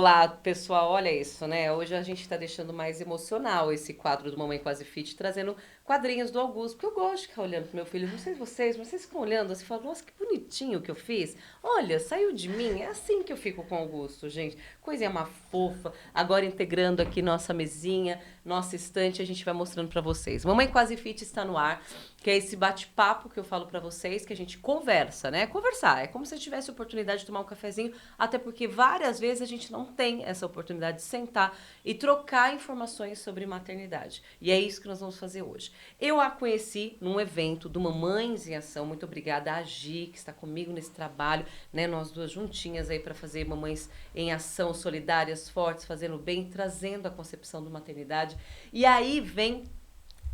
Olá, pessoal, olha isso, né? Hoje a gente está deixando mais emocional esse quadro do Mamãe Quase Fit, trazendo quadrinhos do Augusto, porque eu gosto de ficar olhando pro meu filho. Não sei vocês, mas vocês ficam olhando assim e falam, nossa, que bonitinho que eu fiz. Olha, saiu de mim. É assim que eu fico com o Augusto, gente. Coisinha mais fofa. Agora integrando aqui nossa mesinha, nossa estante, a gente vai mostrando para vocês. Mamãe Quase Fit está no ar, que é esse bate-papo que eu falo para vocês, que a gente conversa, né? Conversar, é como se eu tivesse a oportunidade de tomar um cafezinho, até porque várias vezes a gente não tem essa oportunidade de sentar e trocar informações sobre maternidade. E é isso que nós vamos fazer hoje. Eu a conheci num evento do Mamães em Ação. Muito obrigada a Gi, que está comigo nesse trabalho, né? Nós duas juntinhas aí para fazer Mamães em Ação, solidárias, fortes, fazendo bem, trazendo a concepção da maternidade. E aí vem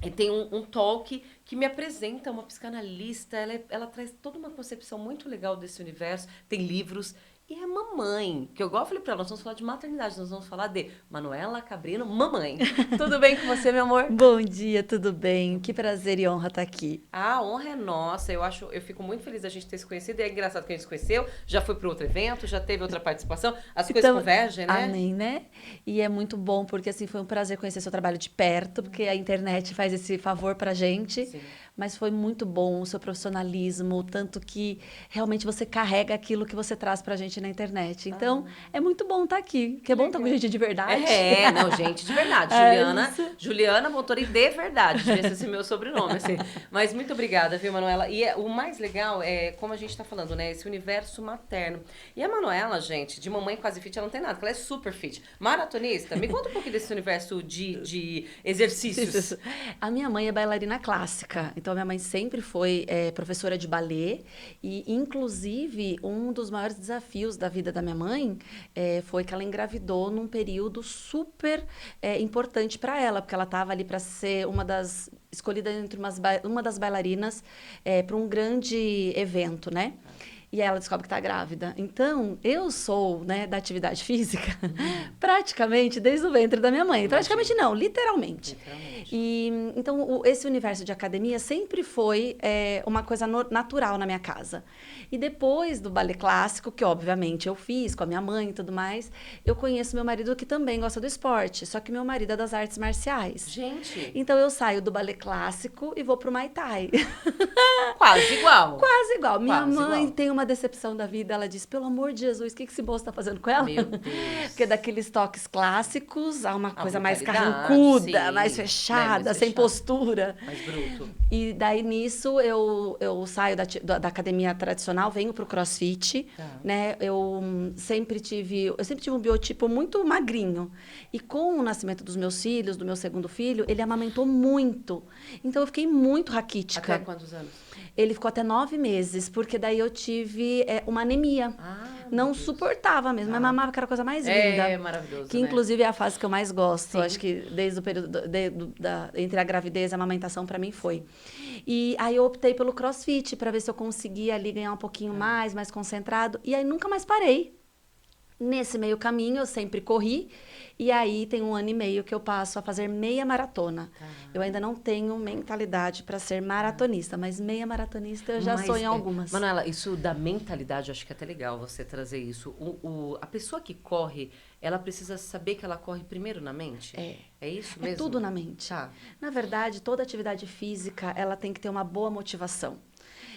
e tem um talk que me apresenta uma psicanalista, ela traz toda uma concepção muito legal desse universo, tem livros, e é mamãe, que eu igual falei pra ela, nós vamos falar de maternidade, nós vamos falar de Manuela Cabrino, mamãe. Tudo bem com você, meu amor? Bom dia, tudo bem? Que prazer e honra estar aqui. A honra é nossa, eu fico muito feliz da gente ter se conhecido, é engraçado que a gente se conheceu, já foi para outro evento, já teve outra participação, as coisas Então, convergem, né? amém, né? E é muito bom, porque assim, foi um prazer conhecer seu trabalho de perto, porque a internet faz esse favor pra gente, Sim. mas foi muito bom o seu profissionalismo, tanto que realmente você carrega aquilo que você traz pra gente na internet. Então, é muito bom estar aqui, que é bom estar com Legal. gente de verdade. É, não, gente, de verdade. É Juliana, isso. Juliana Montori de verdade, devia ser esse meu sobrenome, assim. Mas muito obrigada, viu, Manuela? E o mais legal é, como a gente tá falando, né, esse universo materno. E a Manuela, gente, de mamãe quase fit, ela não tem nada, porque ela é super fit. Maratonista, me conta um pouquinho desse universo de exercícios. A minha mãe é bailarina clássica, então a minha mãe sempre foi professora de balé e, inclusive, um dos maiores desafios da vida da minha mãe foi que ela engravidou num período super importante para ela, porque ela estava ali para ser escolhida entre uma das bailarinas para um grande evento, né? E aí ela descobre que está grávida. Então, eu sou, né, da atividade física praticamente desde o ventre da minha mãe. Praticamente Imagina, não, literalmente. literalmente. E então esse universo de academia sempre foi uma coisa natural na minha casa. E depois do balé clássico, que obviamente eu fiz com a minha mãe e tudo mais, eu conheço meu marido que também gosta do esporte, só que meu marido é das artes marciais. Gente, Então eu saio do balé clássico e vou pro Muay Thai. quase igual. Quase igual. Minha Quase mãe igual. tem uma decepção da vida. Ela diz: pelo amor de Jesus, o que esse moço está fazendo com ela? Meu Porque Deus. daqueles toques clássicos há uma A coisa mais brutalidade, carrancuda, mais sim. Né, mais fechada, sem fechado, postura. mais bruto. E daí nisso eu saio da academia tradicional, venho pro CrossFit, Tá. né? Eu sempre tive um biotipo muito magrinho. E com o nascimento dos meus filhos, do meu segundo filho, ele amamentou muito. Então eu fiquei muito Até raquítica. quantos anos? Ele ficou até 9 meses, porque daí eu tive uma anemia. Ah, meu Não Deus. suportava mesmo, mas Tá. mamava que era a coisa mais É linda. maravilhoso, Que né? inclusive é a fase que eu mais gosto. Sim. Acho que desde o período entre a gravidez e a amamentação para mim foi. E aí eu optei pelo CrossFit para ver se eu conseguia ali ganhar um pouquinho mais concentrado. E aí nunca mais parei. Nesse meio caminho, eu sempre corri, e aí tem 1 ano e meio que eu passo a fazer meia maratona. Tá. Eu ainda não tenho mentalidade para ser maratonista, mas meia maratonista eu já sou Mas, em algumas. Manuela, isso da mentalidade, eu acho que é até legal você trazer isso. A pessoa que corre, ela precisa saber que ela corre primeiro na mente? É isso É mesmo? tudo na mente. Tá. Na verdade, toda atividade física, ela tem que ter uma boa motivação.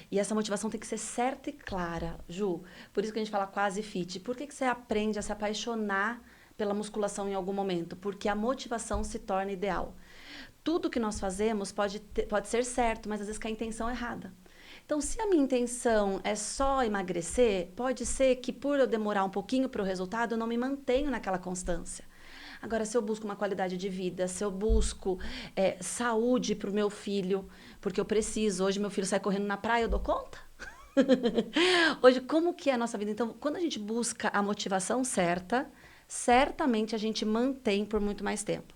E essa motivação tem que ser certa e clara, Ju. Por isso que a gente fala quase fit. Por que você aprende a se apaixonar pela musculação em algum momento? Porque a motivação se torna ideal. Tudo que nós fazemos pode ser certo, mas às vezes com a intenção errada. Então, se a minha intenção é só emagrecer, pode ser que por eu demorar um pouquinho para o resultado, eu não me mantenho naquela constância. Agora, se eu busco uma qualidade de vida, se eu busco saúde para o meu filho, porque eu preciso, hoje meu filho sai correndo na praia, eu dou conta? Hoje, como que é a nossa vida? Então, quando a gente busca a motivação certa, certamente a gente mantém por muito mais tempo.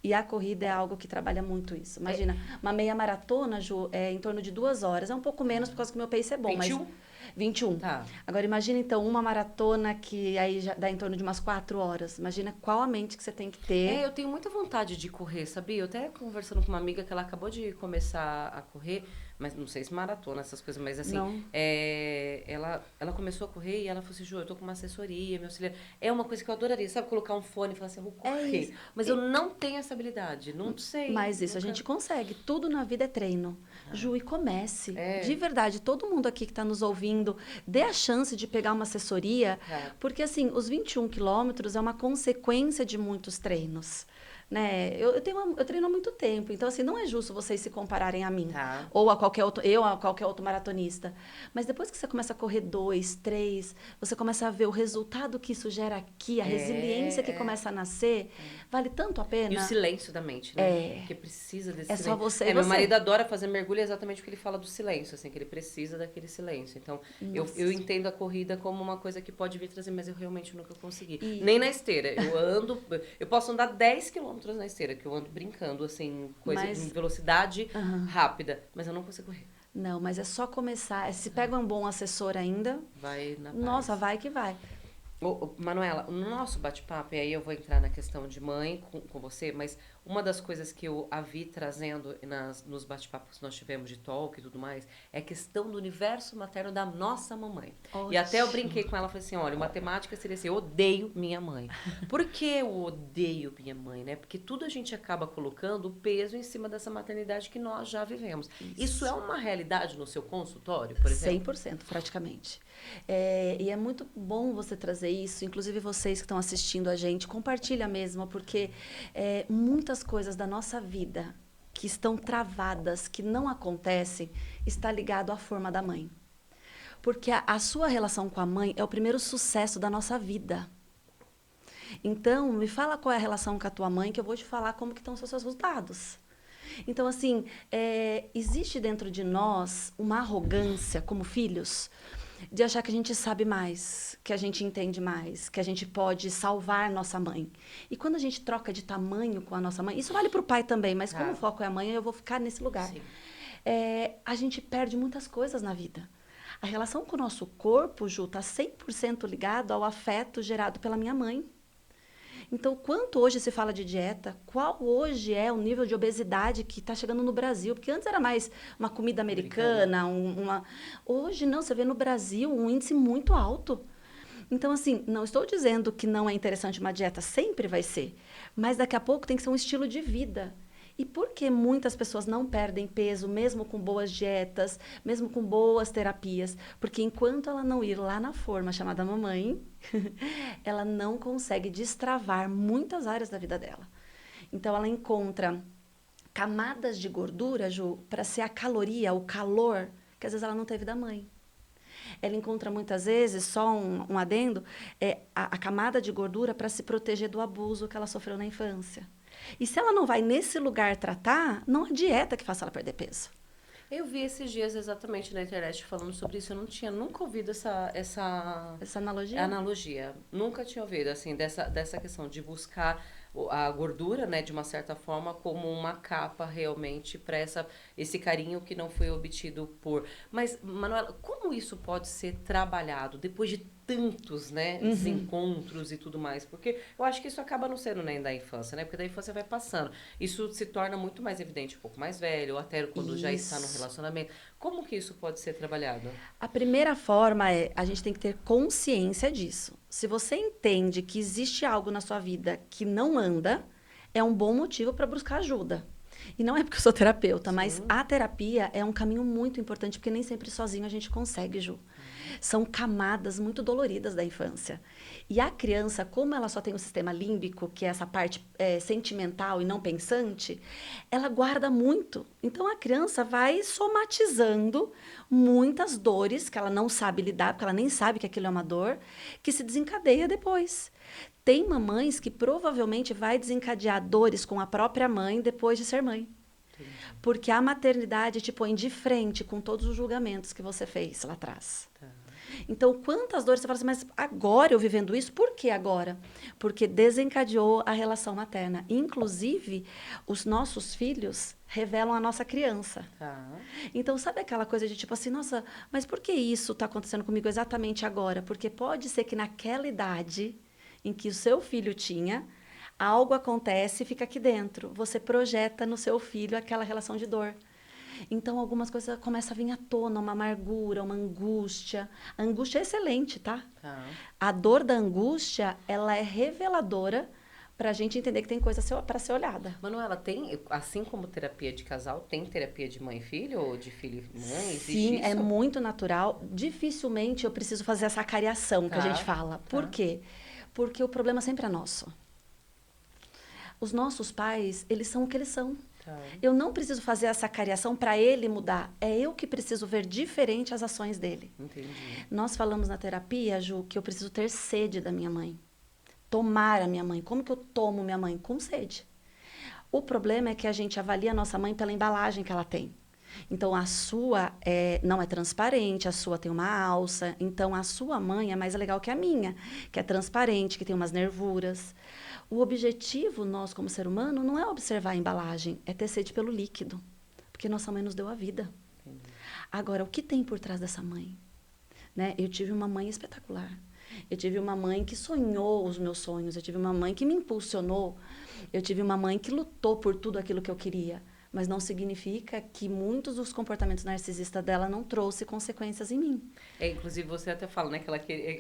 E a corrida é algo que trabalha muito isso. Imagina, uma meia maratona, Ju, é em torno de 2 horas. É um pouco menos por causa que o meu pace é bom, mas 21? 21. Tá. Agora, imagina, então, uma maratona que aí já dá em torno de umas 4 horas. Imagina qual a mente que você tem que ter. Eu tenho muita vontade de correr, sabia? Eu até conversando com uma amiga que ela acabou de começar a correr, mas não sei se maratona, essas coisas, mas assim, Não. ela começou a correr e ela falou assim, Ju, eu tô com uma assessoria, meu auxiliar. É uma coisa que eu adoraria, sabe? Colocar um fone e falar assim, eu vou É isso. correr. Mas eu não tenho essa habilidade, não sei. Mas isso a nunca- gente consegue. Tudo na vida é treino. Ju, e comece. É. De verdade, todo mundo aqui que está nos ouvindo, dê a chance de pegar uma assessoria, Tá. porque assim, os 21 quilômetros é uma consequência de muitos treinos. Né? Eu treino há muito tempo, então assim, não é justo vocês se compararem a mim. Tá. Ou a qualquer outro, eu a qualquer outro maratonista. Mas depois que você começa a correr 2, 3, você começa a ver o resultado que isso gera aqui, a resiliência que começa a nascer, vale tanto a pena. E o silêncio da mente, né? Porque precisa desse É silêncio. só você e Meu você. marido adora fazer mergulho exatamente porque ele fala do silêncio, assim, que ele precisa daquele silêncio. Então, eu entendo a corrida como uma coisa que pode vir trazer, mas eu realmente nunca consegui. Nem na esteira. Eu posso andar 10 quilômetros na esteira, que eu ando brincando, assim, em velocidade rápida, mas eu não consigo correr. Não, mas é só começar. Se pega um bom assessor ainda, Vai na paz. nossa, vai que vai. Manuela, no nosso bate-papo, e aí eu vou entrar na questão de mãe com você, mas uma das coisas que eu a vi trazendo nos bate-papos que nós tivemos de talk e tudo mais, é a questão do universo materno da nossa mamãe. Ótimo. E até eu brinquei com ela, falei assim, olha, uma temática seria assim, eu odeio minha mãe. Por que eu odeio minha mãe, né? Porque tudo a gente acaba colocando o peso em cima dessa maternidade que nós já vivemos. Isso é uma realidade no seu consultório, por exemplo? 100%, praticamente. E é muito bom você trazer isso, inclusive vocês que estão assistindo a gente, compartilha mesmo, porque muitas coisas da nossa vida que estão travadas, que não acontecem, está ligado à forma da mãe. Porque a sua relação com a mãe é o primeiro sucesso da nossa vida. Então, me fala qual é a relação com a tua mãe, que eu vou te falar como que estão os seus resultados. Então, assim, existe dentro de nós uma arrogância como filhos de achar que a gente sabe mais, que a gente entende mais, que a gente pode salvar nossa mãe. E quando a gente troca de tamanho com a nossa mãe, isso vale para o pai também, mas como o foco é a mãe, eu vou ficar nesse lugar. A gente perde muitas coisas na vida. A relação com o nosso corpo, Ju, está 100% ligado ao afeto gerado pela minha mãe. Então, quanto hoje se fala de dieta, qual hoje é o nível de obesidade que está chegando no Brasil? Porque antes era mais uma comida americana, hoje não, você vê no Brasil um índice muito alto. Então, assim, não estou dizendo que não é interessante uma dieta, sempre vai ser, mas daqui a pouco tem que ser um estilo de vida. E por que muitas pessoas não perdem peso, mesmo com boas dietas, mesmo com boas terapias? Porque enquanto ela não ir lá na forma chamada mamãe, ela não consegue destravar muitas áreas da vida dela. Então, ela encontra camadas de gordura, Ju, para ser a caloria, o calor, que às vezes ela não teve da mãe. Ela encontra muitas vezes, só um adendo, a camada de gordura para se proteger do abuso que ela sofreu na infância. E se ela não vai nesse lugar tratar, não há dieta que faça ela perder peso. Eu vi esses dias exatamente na internet falando sobre isso. Eu não tinha nunca ouvido essa analogia. Nunca tinha ouvido, assim, dessa questão de buscar a gordura, né, de uma certa forma, como uma capa realmente para esse carinho que não foi obtido por... Mas, Manuela, como isso pode ser trabalhado depois de tantos, né, desencontros e tudo mais? Porque eu acho que isso acaba não sendo nem da infância, né? Porque da infância vai passando. Isso se torna muito mais evidente um pouco mais velho, ou até quando já está no relacionamento. Como que isso pode ser trabalhado? A primeira forma a gente tem que ter consciência disso. Se você entende que existe algo na sua vida que não anda, é um bom motivo para buscar ajuda. E não é porque eu sou terapeuta, mas a terapia é um caminho muito importante, porque nem sempre sozinho a gente consegue, Ju. São camadas muito doloridas da infância. E a criança, como ela só tem o sistema límbico, que é essa parte sentimental e não pensante, ela guarda muito. Então, a criança vai somatizando muitas dores que ela não sabe lidar, porque ela nem sabe que aquilo é uma dor, que se desencadeia depois. Tem mamães que provavelmente vai desencadear dores com a própria mãe depois de ser mãe. Porque a maternidade te põe de frente com todos os julgamentos que você fez lá atrás. Então, quantas dores você fala assim, mas agora eu vivendo isso, por que agora? Porque desencadeou a relação materna. Inclusive, os nossos filhos revelam a nossa criança. Tá. Então, sabe aquela coisa de tipo assim, nossa, mas por que isso está acontecendo comigo exatamente agora? Porque pode ser que naquela idade em que o seu filho tinha, algo acontece e fica aqui dentro. Você projeta no seu filho aquela relação de dor. Então, algumas coisas começam a vir à tona, uma amargura, uma angústia. A angústia é excelente, tá? Tá. A dor da angústia, ela é reveladora para a gente entender que tem coisa para ser olhada. Manuela, tem, assim como terapia de casal, tem terapia de mãe e filho ou de filho e mãe? Existe Sim, isso? é muito natural. Dificilmente eu preciso fazer essa cariação que a Tá, gente fala. Por quê? Porque o problema sempre é nosso. Os nossos pais, eles são o que eles são. Tá. Eu não preciso fazer essa cariação para ele mudar. É eu que preciso ver diferente as ações dele. Entendi. Nós falamos na terapia, Ju, que eu preciso ter sede da minha mãe. Tomar a minha mãe. Como que eu tomo minha mãe? Com sede. O problema é que a gente avalia a nossa mãe pela embalagem que ela tem. Então, a sua não é transparente, a sua tem uma alça. Então, a sua mãe é mais legal que a minha, que é transparente, que tem umas nervuras. O objetivo, nós como ser humano, não é observar a embalagem, é ter sede pelo líquido. Porque nossa mãe nos deu a vida. Entendi. Agora, o que tem por trás dessa mãe? Né? Eu tive uma mãe espetacular. Eu tive uma mãe que sonhou os meus sonhos. Eu tive uma mãe que me impulsionou. Eu tive uma mãe que lutou por tudo aquilo que eu queria. Mas não significa que muitos dos comportamentos narcisistas dela não trouxe consequências em mim. Inclusive, você até fala, né, que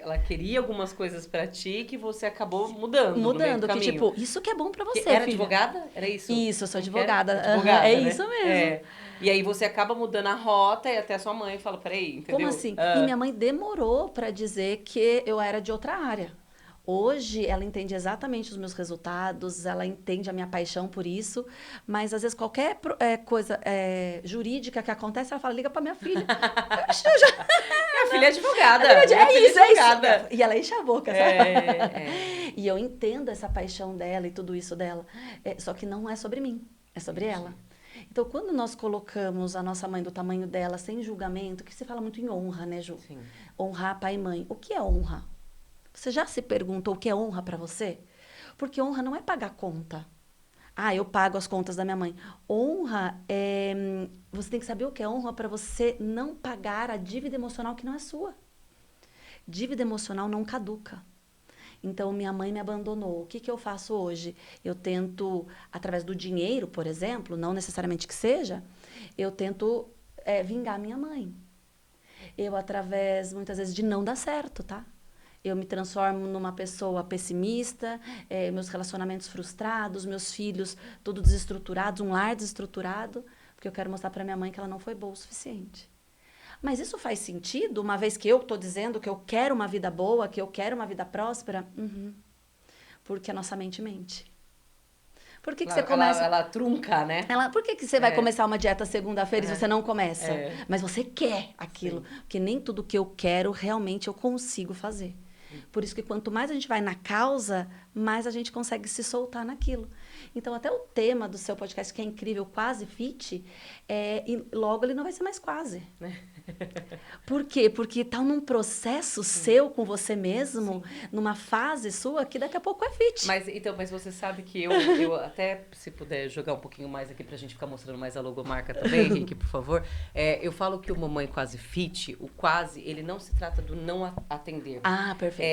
ela queria algumas coisas pra ti que você acabou mudando no meio do Que caminho. tipo, isso que é bom pra você, Era filha. advogada? Era isso? Isso, eu sou Como que era? advogada. Advogada, É né? isso mesmo. E aí você acaba mudando a rota e até a sua mãe fala, peraí, entendeu? Como assim? E minha mãe demorou para dizer que eu era de outra área. Hoje ela entende exatamente os meus resultados, ela entende a minha paixão por isso, mas às vezes qualquer coisa jurídica que acontece, ela fala, liga para minha filha. Minha filha é advogada. É Minha filha isso. advogada. E ela enche a boca, sabe? É. E eu entendo essa paixão dela e tudo isso dela. Só que não é sobre mim, é sobre ela. Então, quando nós colocamos a nossa mãe do tamanho dela, sem julgamento, que se fala muito em honra, né, Ju? Sim. Honrar pai e mãe. O que é honra? Você já se perguntou o que é honra para você? Porque honra não é pagar conta. Ah, eu pago as contas da minha mãe. Honra é... Você tem que saber o que é honra para você não pagar a dívida emocional que não é sua. Dívida emocional não caduca. Então, minha mãe me abandonou. O que eu faço hoje? Eu tento, através do dinheiro, por exemplo, não necessariamente que seja, eu tento vingar minha mãe. Eu, através, muitas vezes, de não dar certo, tá? Eu me transformo numa pessoa pessimista, meus relacionamentos frustrados, meus filhos todos desestruturados, um lar desestruturado, porque eu quero mostrar para minha mãe que ela não foi boa o suficiente. Mas isso faz sentido, uma vez que eu estou dizendo que eu quero uma vida boa, que eu quero uma vida próspera? Porque a nossa mente mente. Por que você começa... Ela trunca, né? Por que você vai começar uma dieta segunda-feira e você não começa? Mas você quer aquilo. Sim. Porque nem tudo que eu quero, realmente eu consigo fazer. Por isso que quanto mais a gente vai na causa, mais a gente consegue se soltar naquilo. Então, até o tema do seu podcast, que é incrível, Quase Fit, e logo ele não vai ser mais quase. Por quê? Porque está num processo seu com você mesmo, numa fase sua, que daqui a pouco é fit. Mas você sabe que eu até, se puder jogar um pouquinho mais aqui pra gente ficar mostrando mais a logomarca também, Henrique, por favor. Eu falo que o Mamãe Quase Fit, o quase, ele não se trata do não atender. Ah, perfeito.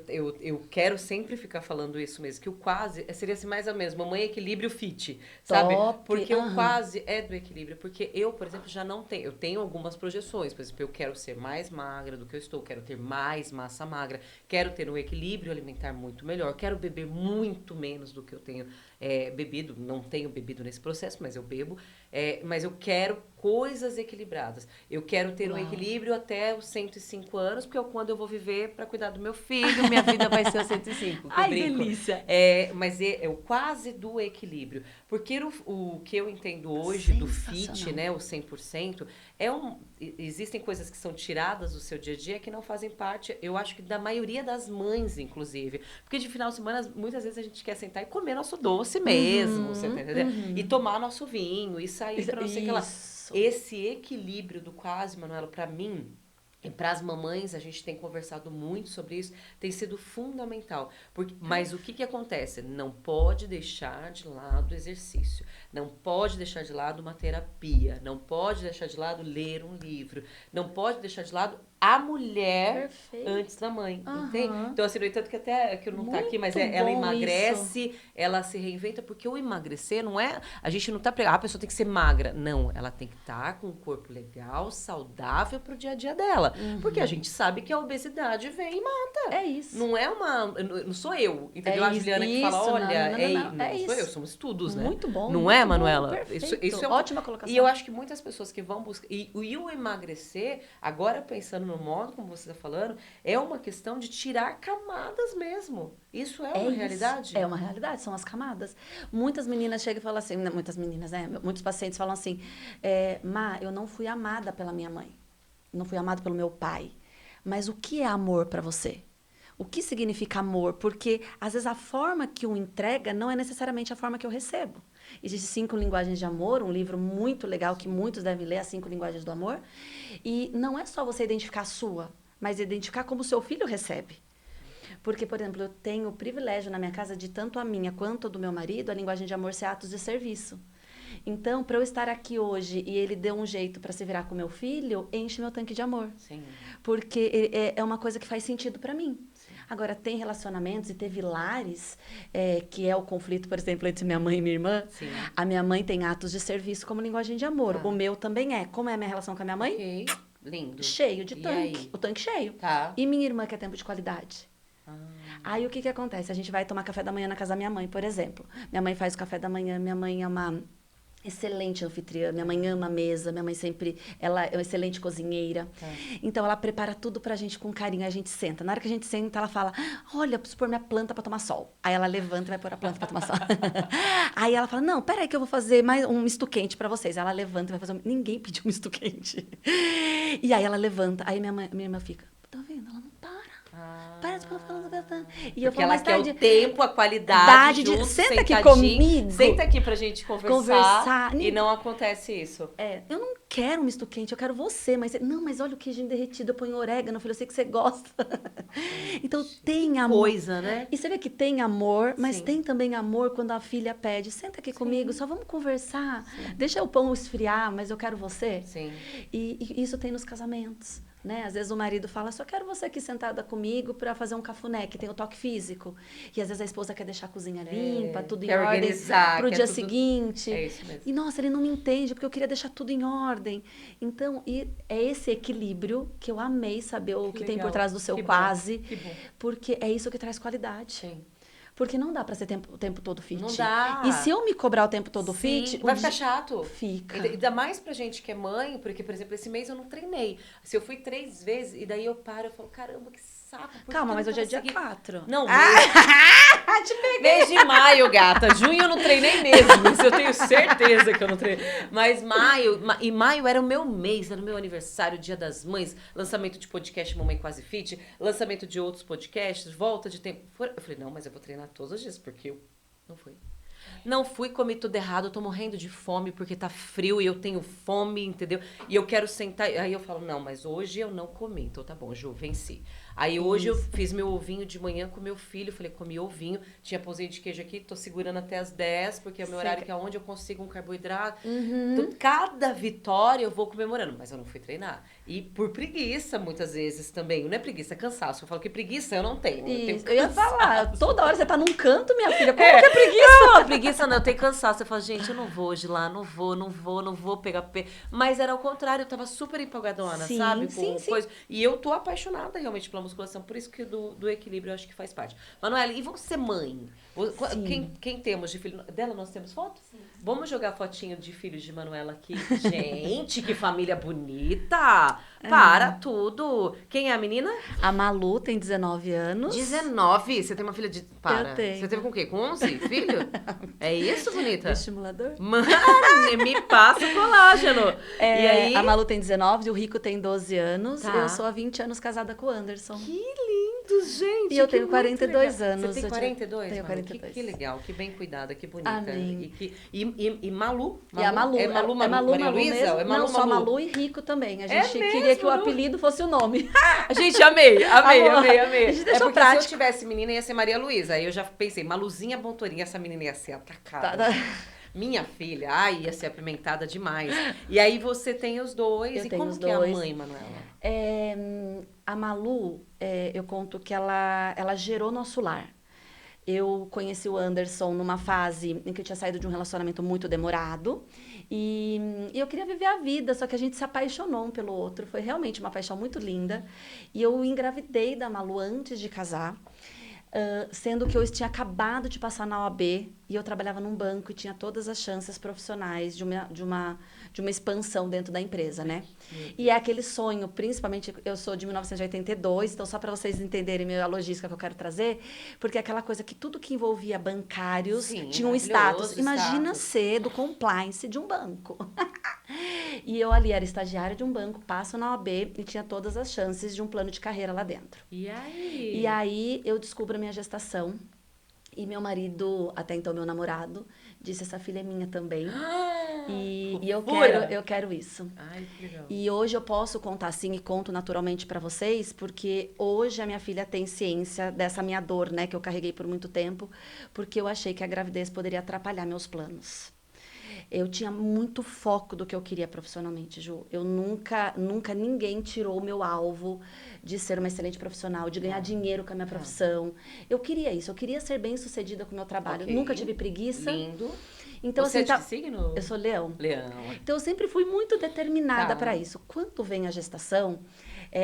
Eu quero sempre ficar falando isso mesmo, que o quase seria assim mais ou menos, mamãe equilíbrio fit, sabe? Top. Porque o quase é do equilíbrio, porque eu, por exemplo, já não tenho, eu tenho algumas projeções, por exemplo, eu quero ser mais magra do que eu estou, quero ter mais massa magra, quero ter um equilíbrio alimentar muito melhor, quero beber muito menos do que eu tenho bebido, não tenho bebido nesse processo, mas eu bebo, mas eu quero coisas equilibradas. Eu quero ter um equilíbrio até os 105 anos, porque é quando eu vou viver para cuidar do meu filho, minha vida vai ser aos 105. Ai, delícia! Mas é o quase do equilíbrio. Porque o que eu entendo hoje do fit, né, o 100%, existem coisas que são tiradas do seu dia a dia que não fazem parte, eu acho que da maioria das mães, inclusive. Porque de final de semana, muitas vezes a gente quer sentar e comer nosso doce mesmo, você tá entendendo? E tomar nosso vinho, e sair pra não sei o que lá. Esse equilíbrio do quase, Manuela, pra mim, E para as mamães, a gente tem conversado muito sobre isso, tem sido fundamental. Mas o que acontece? Não pode deixar de lado o exercício, não pode deixar de lado uma terapia, não pode deixar de lado ler um livro, não pode deixar de lado a mulher antes da mãe, entende? Então, assim, no entanto que até que não tá aqui, mas ela emagrece, isso. Ela se reinventa, porque o emagrecer não é... A gente não tá pregando, a pessoa tem que ser magra. Não, ela tem que estar com um corpo legal, saudável pro dia a dia dela. Porque a gente sabe que a obesidade vem e mata. É isso. Não é uma... Não sou eu, entendeu? A Juliana que fala, olha... Não sou eu, são estudos, né? Muito bom. Não é, Manuela? Isso é ótima colocação. E eu acho que muitas pessoas que vão buscar... E o emagrecer, agora pensando no modo como você está falando, é uma questão de tirar camadas mesmo. Isso é uma realidade? É uma realidade, são as camadas. Muitas meninas chegam e falam assim, muitas meninas, né? Muitos pacientes falam assim, Má, eu não fui amada pela minha mãe, não fui amada pelo meu pai. Mas o que é amor para você? O que significa amor? Porque, às vezes, a forma que o entrega não é necessariamente a forma que eu recebo. Existem 5 linguagens de amor, um livro muito legal que muitos devem ler, as 5 linguagens do amor. E não é só você identificar a sua, mas identificar como o seu filho recebe. Porque, por exemplo, eu tenho o privilégio na minha casa de tanto a minha quanto a do meu marido, a linguagem de amor ser atos de serviço. Então, para eu estar aqui hoje e ele deu um jeito para se virar com meu filho, enche meu tanque de amor. Sim. Porque é uma coisa que faz sentido para mim. Sim. Agora, tem relacionamentos e teve lares, que é o conflito, por exemplo, entre minha mãe e minha irmã. Sim. A minha mãe tem atos de serviço como linguagem de amor. Tá. O meu também é. Como é a minha relação com a minha mãe? Ok, lindo. Cheio de tanque. O tanque cheio. Tá. E minha irmã quer tempo de qualidade. Aí, o que acontece? A gente vai tomar café da manhã na casa da minha mãe, por exemplo. Minha mãe faz o café da manhã, minha mãe é uma excelente anfitriã, minha mãe ama a mesa, minha mãe sempre, ela é uma excelente cozinheira. Então, ela prepara tudo pra gente com carinho, a gente senta. Na hora que a gente senta, ela fala, olha, preciso pôr minha planta pra tomar sol. Aí ela levanta e vai pôr a planta pra tomar sol. Aí ela fala, não, peraí que eu vou fazer mais um misto quente pra vocês. Ela levanta e vai fazer Ninguém pediu um misto quente. E aí ela levanta, aí minha irmã fica, tá vendo? Ela não para. Parece que ela falando. E eu porque falo, ela quer tarde, o tempo, a qualidade junto, senta aqui comigo. Senta aqui pra gente conversar. E não acontece isso. Eu não quero um misto quente, eu quero você. Mas olha o queijinho derretido, eu ponho orégano, filho, eu sei que você gosta. Então tem amor. Coisa, né? E você vê que tem amor, mas Sim. tem também amor quando a filha pede, senta aqui comigo, só vamos conversar. Sim. Deixa o pão esfriar, mas eu quero você. Sim. E isso tem nos casamentos. Né? Às vezes o marido fala, só quero você aqui sentada comigo para fazer um cafuné, que tem o toque físico. E às vezes a esposa quer deixar a cozinha limpa, tudo em ordem pro dia seguinte. É isso mesmo. E nossa, ele não me entende, porque eu queria deixar tudo em ordem. Então, é esse equilíbrio que eu amei saber o que tem por trás do seu quase. Que bom. Porque é isso que traz qualidade. Sim. Porque não dá pra ser o tempo todo fit. Não dá. E se eu me cobrar o tempo todo fit... Vai ficar chato. Fica. Ainda mais pra gente que é mãe, porque, por exemplo, esse mês eu não treinei. Se eu fui 3 vezes, e daí eu paro e falo, caramba, que saco. Calma, mas hoje é dia 4. Não, te peguei. Mês de maio, gata. Junho eu não treinei mesmo. Isso eu tenho certeza que eu não treinei. Mas maio era o meu mês, era o meu aniversário, Dia das Mães, lançamento de podcast Mamãe Quase Fit, lançamento de outros podcasts, volta de tempo. Eu falei, não, mas eu vou treinar todos os dias, porque eu não fui. Não fui, comi tudo errado, eu tô morrendo de fome porque tá frio e eu tenho fome, entendeu? E eu quero sentar. Aí eu falo, não, mas hoje eu não comi, então tá bom, Ju, venci. Aí hoje eu fiz meu ovinho de manhã com meu filho, falei, comi ovinho, tinha pãozinho de queijo aqui, tô segurando até as 10, porque é o meu horário que é onde eu consigo um carboidrato. Então, cada vitória eu vou comemorando, mas eu não fui treinar. E por preguiça, muitas vezes também. Não é preguiça, é cansaço. Eu falo que preguiça eu não tenho. Eu ia falar, toda hora você tá num canto, minha filha, como que é preguiça? Não, preguiça não, eu tenho cansaço. Eu falo, gente, eu não vou hoje lá, não vou pegar... Mas era o contrário, eu tava super empolgadona, sabe? Sim. Coisa. E eu tô apaixonada realmente pela musculação, por isso que do equilíbrio eu acho que faz parte. Manuela, e você mãe? Quem temos de filho? Dela nós temos foto? Sim. Vamos jogar fotinho de filhos de Manuela aqui. Gente, que família bonita! Para tudo! Quem é a menina? A Malu tem 19 anos. 19? Você tem uma filha de... Para. Eu tenho. Você teve com o quê? Com 11? Filho? É isso, bonita? Estimulador? Mano, me passa o colágeno. E aí? A Malu tem 19, o Rico tem 12 anos. Tá. Eu sou há 20 anos casada com o Anderson. Que lindo! gente! E eu tenho muito 42 legal. anos. Você tem 42? Tenho Manu? 42. Que legal, que bem cuidada, que bonita. Amém. E Malu? E a Malu, É Malu, é Malu, Maria Malu Luísa? mesmo? Ou é Malu, Não, só Malu? Malu e Rico também. A É gente queria que o mesmo, não? apelido fosse o nome. Gente, amei, amei, Amor, amei, amei. a gente É deixou porque se prático. eu tivesse menina, ia ser Maria Luísa. Aí eu já pensei, Maluzinha Bontorinha, essa menina ia ser atacada. Tá. Minha filha, ai, ia ser apimentada demais. E aí você tem os dois. Eu E tenho como os que é a dois. mãe, Manuela? A Malu, eu conto que ela gerou nosso lar. Eu conheci o Anderson numa fase em que eu tinha saído de um relacionamento muito demorado e eu queria viver a vida, só que a gente se apaixonou um pelo outro. Foi realmente uma paixão muito linda. E eu engravidei da Malu antes de casar. Sendo que eu tinha acabado de passar na OAB e eu trabalhava num banco e tinha todas as chances profissionais de uma expansão dentro da empresa, né? E é aquele sonho, principalmente, eu sou de 1982, então só para vocês entenderem a logística que eu quero trazer, porque é aquela coisa que tudo que envolvia bancários Sim, tinha um maravilhoso status. Imagina status. ser do compliance de um banco. E eu ali era estagiária de um banco, passo na OAB e tinha todas as chances de um plano de carreira lá dentro. E aí? E aí eu descubro a minha gestação e meu marido, até então meu namorado, disse: essa filha é minha também. E eu quero isso. Ai, que legal. E hoje eu posso contar assim e conto naturalmente para vocês, porque hoje a minha filha tem ciência dessa minha dor, né, que eu carreguei por muito tempo, porque eu achei que a gravidez poderia atrapalhar meus planos. Eu tinha muito foco do que eu queria profissionalmente, Ju. Eu nunca ninguém tirou o meu alvo de ser uma excelente profissional, de ganhar dinheiro com a minha profissão. Eu queria isso, eu queria ser bem-sucedida com o meu trabalho. Ok. Nunca tive preguiça. Lindo. Então, Você assim, é de que signo? eu sou leão. Leão. Então, eu sempre fui muito determinada Tá. para isso. Quando vem a gestação,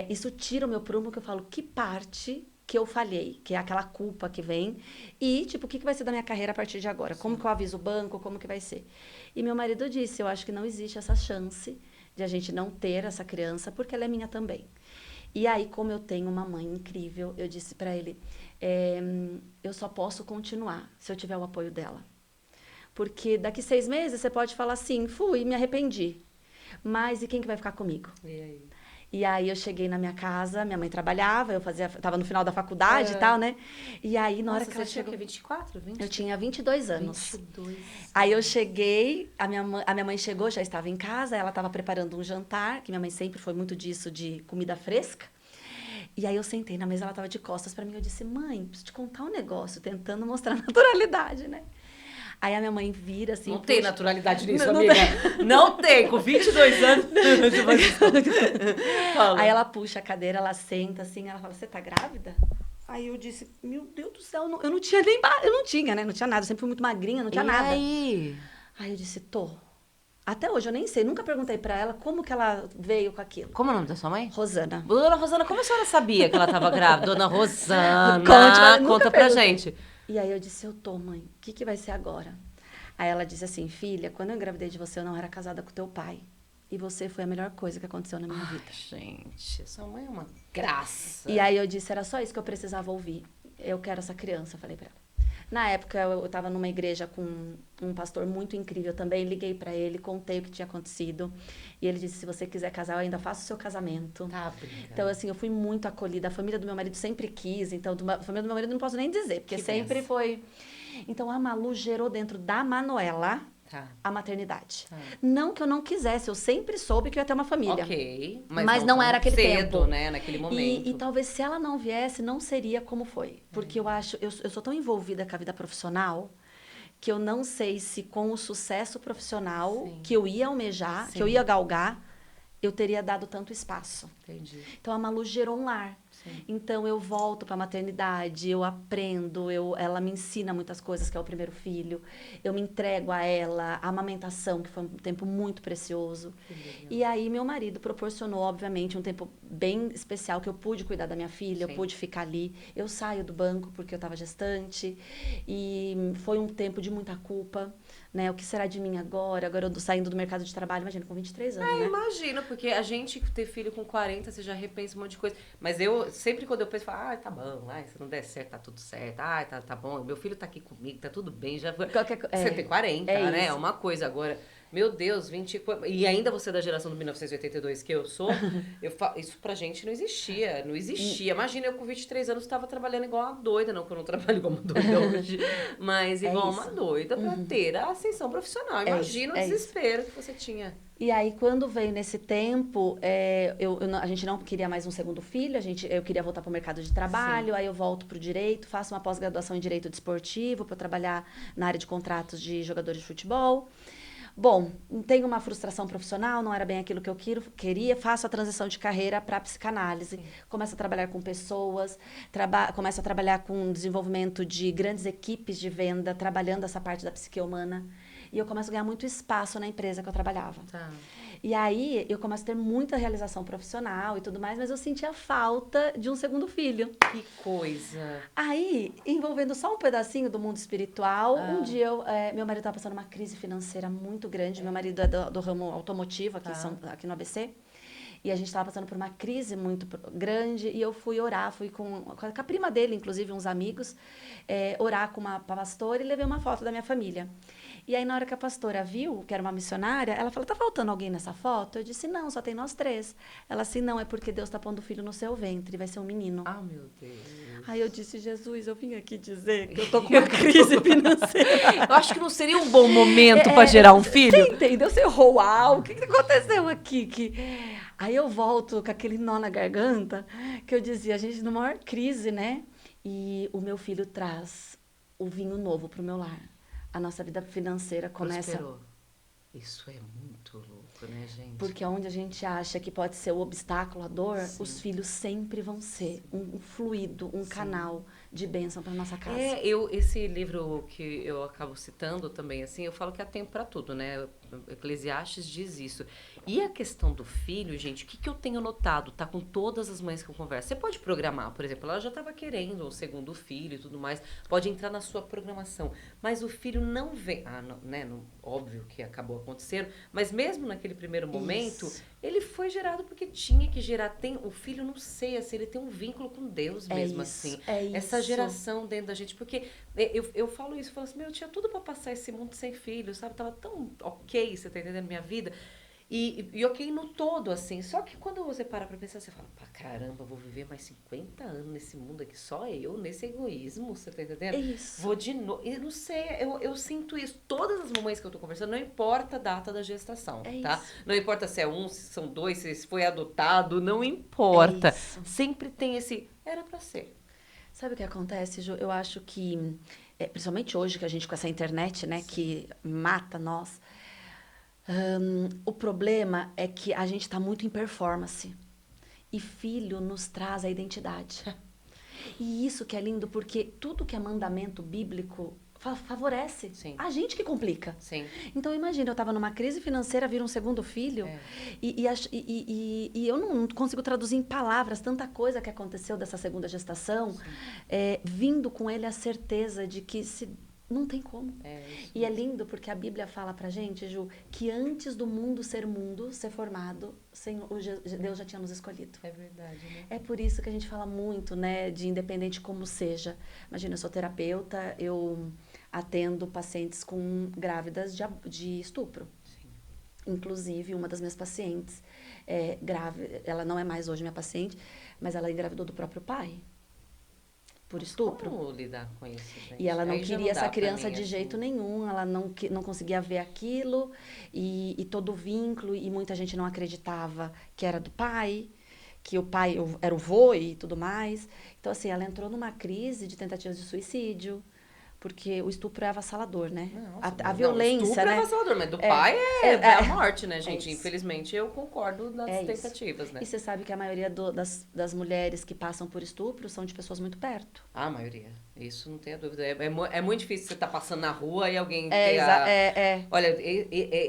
isso tira o meu prumo, que eu falo, que parte que eu falhei, que é aquela culpa que vem, e, tipo, o que vai ser da minha carreira a partir de agora? Como que eu aviso o banco, como que vai ser? E meu marido disse, eu acho que não existe essa chance de a gente não ter essa criança, porque ela é minha também. E aí, como eu tenho uma mãe incrível, eu disse para ele, eu só posso continuar se eu tiver o apoio dela. Porque daqui 6 meses você pode falar assim, fui, me arrependi. Mas e quem que vai ficar comigo? E aí? E aí eu cheguei na minha casa, minha mãe trabalhava, tava no final da faculdade e tal, né? E aí na hora que ela você tinha chegou, o quê? 24, 20? eu tinha 22 anos. 22. Aí eu cheguei, a minha mãe chegou, já estava em casa, ela estava preparando um jantar, que minha mãe sempre foi muito disso, de comida fresca. E aí eu sentei na mesa, ela estava de costas para mim, eu disse, mãe, preciso te contar um negócio, tentando mostrar naturalidade, né? Aí a minha mãe vira assim... Não tem naturalidade nisso, não amiga. Não tem, com 22 anos. Fala. Aí ela puxa a cadeira, ela senta assim, ela fala, você tá grávida? Aí eu disse, meu Deus do céu, eu não tinha nem... Eu não tinha, né? Não tinha nada, eu sempre fui muito magrinha, não tinha nada. Aí? Aí eu disse, tô. Até hoje eu nem sei, nunca perguntei pra ela como que ela veio com aquilo. Como é o nome da sua mãe? Rosana. Dona Rosana, como a senhora sabia que ela estava grávida? Dona Rosana, Conte, nunca conta pra perguntei. gente. E aí eu disse, eu tô, mãe, o que vai ser agora? Aí ela disse assim, filha, quando eu engravidei de você, eu não era casada com teu pai. E você foi a melhor coisa que aconteceu na minha vida. Gente, sua mãe é uma graça. E aí eu disse, era só isso que eu precisava ouvir. Eu quero essa criança, eu falei pra ela. Na época, eu estava numa igreja com um pastor muito incrível também. Liguei para ele, contei o que tinha acontecido. E ele disse, se você quiser casar, eu ainda faço o seu casamento. Tá brincando. Então, assim, eu fui muito acolhida. A família do meu marido sempre quis. Então, a família do meu marido não posso nem dizer, porque Que sempre benção. foi... Então, a Malu gerou dentro da Manuela Tá. a maternidade. Tá. Não que eu não quisesse, eu sempre soube que eu ia ter uma família. Ok. Mas não tão era aquele cedo, tempo. né? Naquele momento. E talvez se ela não viesse, não seria como foi. Porque eu acho, eu sou tão envolvida com a vida profissional que eu não sei se com o sucesso profissional Sim. que eu ia almejar, Sim. que eu ia galgar, eu teria dado tanto espaço. Entendi. Então a Malu gerou um lar. Sim. Então eu volto para a maternidade, eu aprendo, ela me ensina muitas coisas, que é o primeiro filho. Eu me entrego a ela, a amamentação, que foi um tempo muito precioso. E aí meu marido proporcionou, obviamente, um tempo bem especial que eu pude cuidar da minha filha, Sim. eu pude ficar ali. Eu saio do banco porque eu estava gestante e foi um tempo de muita culpa, né? O que será de mim agora? Agora eu saindo do mercado de trabalho, imagina, com 23 anos, né? Imagino, porque a gente ter filho com 40, você já repensa um monte de coisa. Mas eu, sempre quando eu penso, falo, tá bom, se não der certo, tá tudo certo. Tá bom, meu filho tá aqui comigo, tá tudo bem. Já... Qualquer Você tem 40, é né? É isso. uma coisa. Agora, Meu Deus, 20... E ainda você é da geração do 1982 que eu sou, isso pra gente não existia. Não existia. Imagina, eu com 23 anos estava trabalhando igual uma doida. Não que eu não trabalho igual uma doida hoje, mas igual uma doida pra ter a ascensão profissional. Imagina o desespero que você tinha. E aí, quando veio nesse tempo, a gente não queria mais um segundo filho, eu queria voltar para o mercado de trabalho, aí eu volto para o direito, faço uma pós-graduação em direito desportivo para trabalhar na área de contratos de jogadores de futebol. Bom, tenho uma frustração profissional, não era bem aquilo que eu queria, faço a transição de carreira para a psicanálise, começo a trabalhar com pessoas, começo a trabalhar com desenvolvimento de grandes equipes de venda, trabalhando essa parte da psique humana. E eu começo a ganhar muito espaço na empresa que eu trabalhava. Tá. E aí, eu começo a ter muita realização profissional e tudo mais, mas eu sentia falta de um segundo filho. Que coisa! Aí, envolvendo só um pedacinho do mundo espiritual, um dia meu marido estava passando uma crise financeira muito grande. Meu marido é do ramo automotivo aqui no ABC. E a gente estava passando por uma crise muito grande e eu fui orar, fui com a prima dele, inclusive, uns amigos, orar com uma pastora e levei uma foto da minha família. E aí, na hora que a pastora viu, que era uma missionária, ela falou, tá faltando alguém nessa foto? Eu disse, não, só tem nós 3. Ela assim, não, é porque Deus tá pondo o filho no seu ventre, vai ser um menino. Ah, meu Deus. Aí eu disse, Jesus, eu vim aqui dizer que eu tô com uma crise financeira. Eu acho que não seria um bom momento para gerar um filho. Você entendeu? Você errou, uau, o que aconteceu aqui? Aí eu volto com aquele nó na garganta, que eu dizia, a gente numa maior crise, né? E o meu filho traz o vinho novo pro meu lar. A nossa vida financeira começa... Prosperou. Isso é muito louco, né, gente? Porque onde a gente acha que pode ser o obstáculo, a dor, os filhos sempre vão ser um fluido, um canal de bênção para nossa casa. Esse livro que eu acabo citando também, assim, eu falo que há tempo para tudo, né? Eclesiastes diz isso. E a questão do filho, gente, o que eu tenho notado, tá com todas as mães que eu converso? Você pode programar, por exemplo, ela já estava querendo um segundo filho e tudo mais, pode entrar na sua programação, mas o filho não vem, óbvio que acabou acontecendo, mas mesmo naquele primeiro momento, ele foi gerado porque tinha que gerar, o filho, não sei, assim, ele tem um vínculo com Deus mesmo, assim, essa geração dentro da gente, porque eu falo isso, eu falo assim, eu tinha tudo para passar esse mundo sem filho, sabe, tava tão ok, você tá entendendo, minha vida, e ok no todo, assim. Só que quando você para pra pensar, você fala, pá, caramba, vou viver mais 50 anos nesse mundo aqui, só eu, nesse egoísmo, você tá entendendo? Isso. Vou de novo. Eu não sei, eu sinto isso. Todas as mamães que eu tô conversando, não importa a data da gestação, tá? Isso. Não importa se é um, se são 2, se foi adotado, não importa. Sempre tem esse, era pra ser. Sabe o que acontece, Ju? Eu acho que, principalmente hoje, que a gente com essa internet, né, que mata nós, o problema é que a gente está muito em performance. E filho nos traz a identidade. E isso que é lindo, porque tudo que é mandamento bíblico favorece. Sim. A gente que complica. Sim. Então, imagina, eu estava numa crise financeira, vir um segundo filho, e eu não consigo traduzir em palavras tanta coisa que aconteceu dessa segunda gestação, vindo com ele a certeza de que não tem como. E é lindo porque a Bíblia fala pra gente, Ju, que antes do mundo, ser formado, Deus já tinha nos escolhido. É verdade, né? É por isso que a gente fala muito, né, de independente como seja. Imagina, eu sou terapeuta, eu atendo pacientes grávidas de estupro. Sim. Inclusive, uma das minhas pacientes grávida, ela não é mais hoje minha paciente, mas ela engravidou do próprio pai. Por estupro. Como lidar com isso, gente? E ela não Aí já queria dá essa pra criança mim, de assim. jeito nenhum, ela não conseguia ver aquilo, e todo o vínculo, e muita gente não acreditava que era do pai, que o pai era o vô e tudo mais. Então, assim, ela entrou numa crise de tentativas de suicídio, porque o estupro é avassalador, né? Nossa, A violência, estupro né? é avassalador, mas do pai é a morte, né, gente? isso. Infelizmente, eu concordo nas tentativas, né? E você sabe que a maioria das mulheres que passam por estupro são de pessoas muito perto. A maioria. Isso não tem a dúvida. É muito difícil você estar passando na rua e alguém Olha,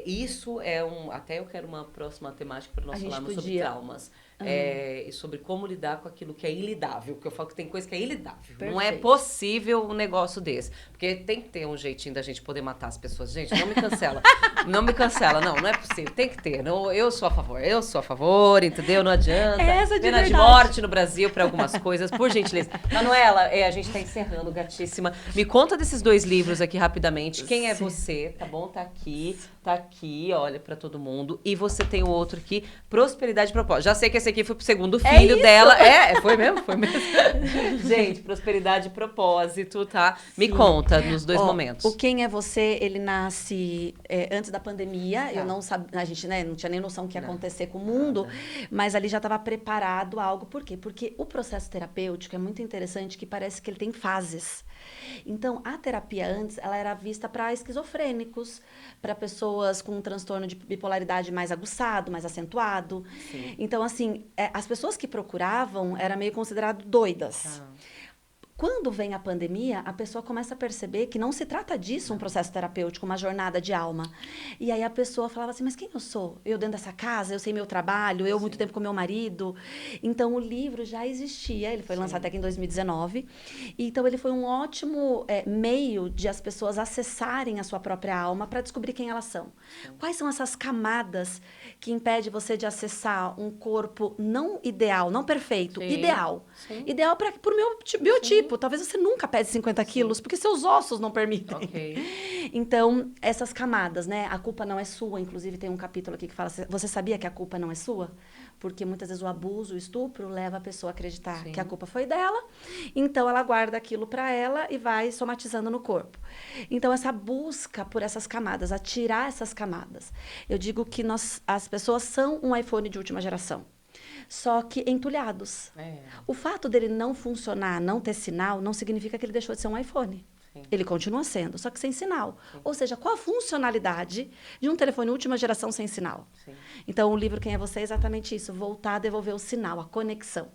isso é até eu quero uma próxima temática para nós falarmos sobre traumas. E sobre como lidar com aquilo que é ilidável. Porque eu falo que tem coisa que é ilidável. Perfeito. Não é possível um negócio desse. Porque tem que ter um jeitinho da gente poder matar as pessoas. Gente, não me cancela. Não me cancela, não é possível. Tem que ter. Não, eu sou a favor, entendeu? Não adianta. Essa de Pena de verdade. morte no Brasil para algumas coisas, por gentileza. Manuela, a gente está encerrando chegando, gatíssima. Me conta desses 2 livros aqui rapidamente. Quem é você? Tá bom? Tá aqui, olha pra todo mundo. E você tem o outro aqui, Prosperidade e Propósito. Já sei que esse aqui foi pro segundo filho dela. Foi mesmo? Foi mesmo. Gente, Prosperidade e Propósito, tá? Me conta nos 2 momentos. O Quem é Você, ele nasce antes da pandemia. Eu não sabia, a gente, né, não tinha nem noção do que ia acontecer com o mundo, mas ali já estava preparado algo. Por quê? Porque o processo terapêutico é muito interessante, que parece que ele tem fases. Então, a terapia antes, ela era vista para esquizofrênicos, para pessoas com um transtorno de bipolaridade mais aguçado, mais acentuado. Sim. Então, assim, as pessoas que procuravam eram meio consideradas doidas. Quando vem a pandemia, a pessoa começa a perceber que não se trata disso, um processo terapêutico, uma jornada de alma. E aí a pessoa falava assim, mas quem eu sou? Eu dentro dessa casa, eu sei meu trabalho, eu muito tempo com meu marido. Então, o livro já existia, ele foi lançado até aqui em 2019. Então, ele foi um ótimo meio de as pessoas acessarem a sua própria alma para descobrir quem elas são. Quais são essas camadas que impedem você de acessar um corpo não ideal, não perfeito, ideal. Ideal para o meu biotipo. Talvez você nunca pese 50 quilos, porque seus ossos não permitem. Então, essas camadas, né? A culpa não é sua. Inclusive, tem um capítulo aqui que fala, você sabia que a culpa não é sua? Porque muitas vezes o abuso, o estupro, leva a pessoa a acreditar que a culpa foi dela. Então, ela guarda aquilo para ela e vai somatizando no corpo. Então, essa busca por essas camadas, a tirar essas camadas. Eu digo que as pessoas são um iPhone de última geração. Só que entulhados. O fato dele não funcionar, não ter sinal, não significa que ele deixou de ser um iPhone. Ele continua sendo, só que sem sinal. Ou seja, qual a funcionalidade de um telefone última geração sem sinal? Então, o livro Quem é Você é exatamente isso, voltar a devolver o sinal, a conexão.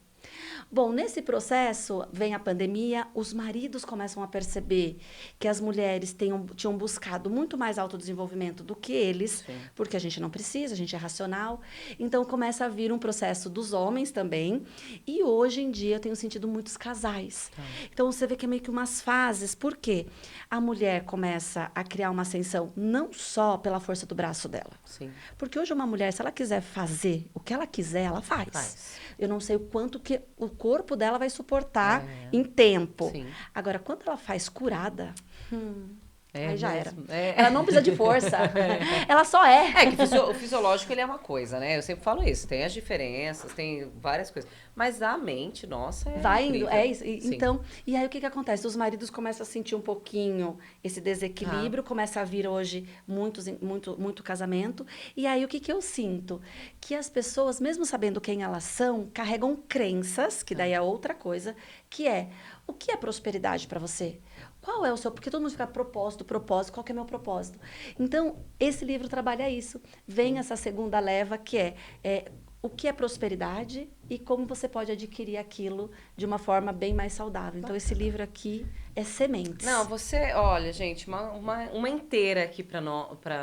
Bom, nesse processo, vem a pandemia, os maridos começam a perceber que as mulheres tinham buscado muito mais autodesenvolvimento do que eles, porque a gente não precisa, a gente é racional. Então, começa a vir um processo dos homens também. E hoje em dia, eu tenho sentido muitos casais. Então, você vê que é meio que umas fases. Por quê? A mulher começa a criar uma ascensão não só pela força do braço dela. Porque hoje uma mulher, se ela quiser fazer o que ela quiser, ela faz. Eu não sei o quanto que o corpo dela vai suportar em tempo. Agora, quando ela faz curada, aí já era. Ela não precisa de força. Ela só é. Que o fisiológico, ele é uma coisa, né? Eu sempre falo isso. Tem as diferenças, tem várias coisas. Mas a mente, nossa, vai indo, incrível. isso. Então, e aí o que acontece? Os maridos começam a sentir um pouquinho esse desequilíbrio, começa a vir hoje muito casamento. E aí o que eu sinto? Que as pessoas, mesmo sabendo quem elas são, carregam crenças, que daí é outra coisa, que é, o que é prosperidade para você? Qual é o seu... Porque todo mundo fica propósito, qual que é o meu propósito? Então, esse livro trabalha isso. Vem essa segunda leva, que é o que é prosperidade e como você pode adquirir aquilo de uma forma bem mais saudável. Então, esse livro aqui é sementes. Não, você... Olha, gente, uma inteira aqui para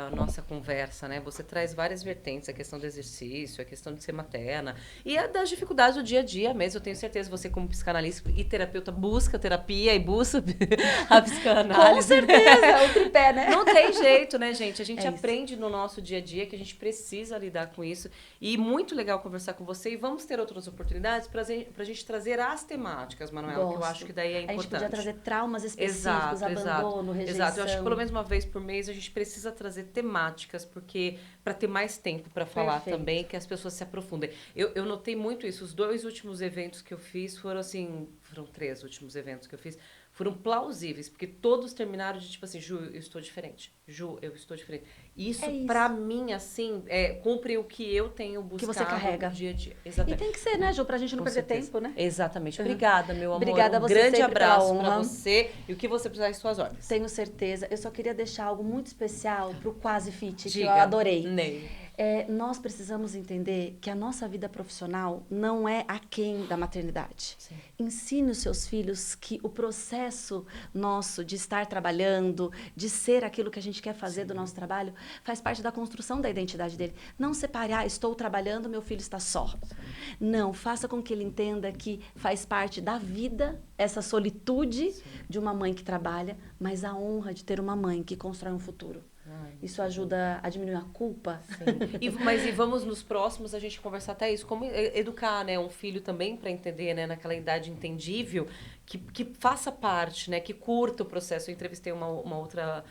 nossa conversa, né? Você traz várias vertentes, a questão do exercício, a questão de ser materna e a das dificuldades do dia a dia mesmo. Eu tenho certeza, você como psicanalista e terapeuta busca terapia e busca a psicanálise. Com certeza, o tripé, né? Não tem jeito, né, gente? A gente aprende no nosso dia a dia que a gente precisa lidar com isso. E muito legal conversar com você. E vamos ter outras oportunidades pra gente trazer as temáticas, Manuela, que eu acho que daí é importante. A gente podia trazer traumas específicos, abandono, rejeição. Exato. Eu acho que pelo menos uma vez por mês a gente precisa trazer temáticas, porque para ter mais tempo para falar também, que as pessoas se aprofundem. Eu notei muito isso. Os 2 últimos eventos que eu fiz foram 3 últimos eventos que eu fiz, foram plausíveis, porque todos terminaram de tipo assim, Ju, eu estou diferente. Ju, eu estou diferente. Isso, pra mim, assim, cumpre o que eu tenho buscado que você carrega no dia a dia. Exatamente. E tem que ser, né, Ju, pra gente não perder tempo, né? Exatamente. Obrigada, meu amor. Obrigada a você, grande abraço pra você e o que você precisar em suas ordens. Tenho certeza. Eu só queria deixar algo muito especial pro Quase Fit, que eu Diga. adorei. Ney. Nós precisamos entender que a nossa vida profissional não é aquém da maternidade. Sim. Ensine os seus filhos que o processo nosso de estar trabalhando, de ser aquilo que a gente quer fazer do nosso trabalho, faz parte da construção da identidade dele. Não separar, estou trabalhando, meu filho está só. Não, faça com que ele entenda que faz parte da vida essa solitude de uma mãe que trabalha, mas a honra de ter uma mãe que constrói um futuro. Isso ajuda a diminuir a culpa. Mas vamos nos próximos a gente conversar até isso. Como educar, né, um filho também para entender, né, naquela idade entendível, que faça parte, né? Que curta o processo. Eu entrevistei uma outra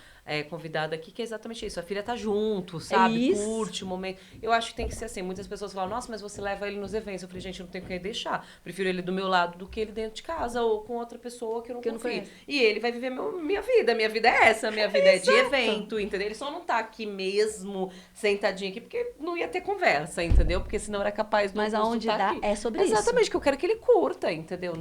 convidada aqui que é exatamente isso. A filha tá junto, sabe? isso. Curte o momento. Eu acho que tem que ser assim. Muitas pessoas falam, nossa, mas você leva ele nos eventos. Eu falei, gente, eu não tenho que deixar. Prefiro ele do meu lado do que ele dentro de casa ou com outra pessoa que eu não confio. conheço. E ele vai viver minha vida. Minha vida é essa. Minha vida é de evento, entendeu? Ele só não tá aqui mesmo, sentadinho aqui, porque não ia ter conversa, entendeu? Porque senão era capaz do Mas Augusto aonde tá dá aqui. é sobre isso. Exatamente, que eu quero que ele curta, entendeu?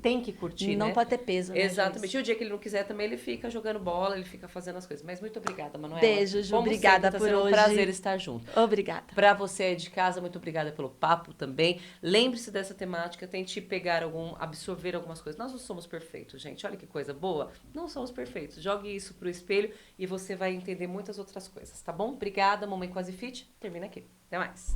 Tem que curtir, Não né? pode ter peso, né, Exatamente. gente? E o dia que ele não quiser também, ele fica jogando bola, ele fica fazendo as coisas. Mas muito obrigada, Manuela. Beijo, Ju. Como Obrigada sempre, tá por sendo um hoje. prazer estar junto. Obrigada. Pra você aí de casa, muito obrigada pelo papo também. Lembre-se dessa temática, tente pegar absorver algumas coisas. Nós não somos perfeitos, gente. Olha que coisa boa. Não somos perfeitos. Jogue isso pro espelho e você vai entender muitas outras coisas, tá bom? Obrigada, Mamãe Quase Fit. Termina aqui. Até mais.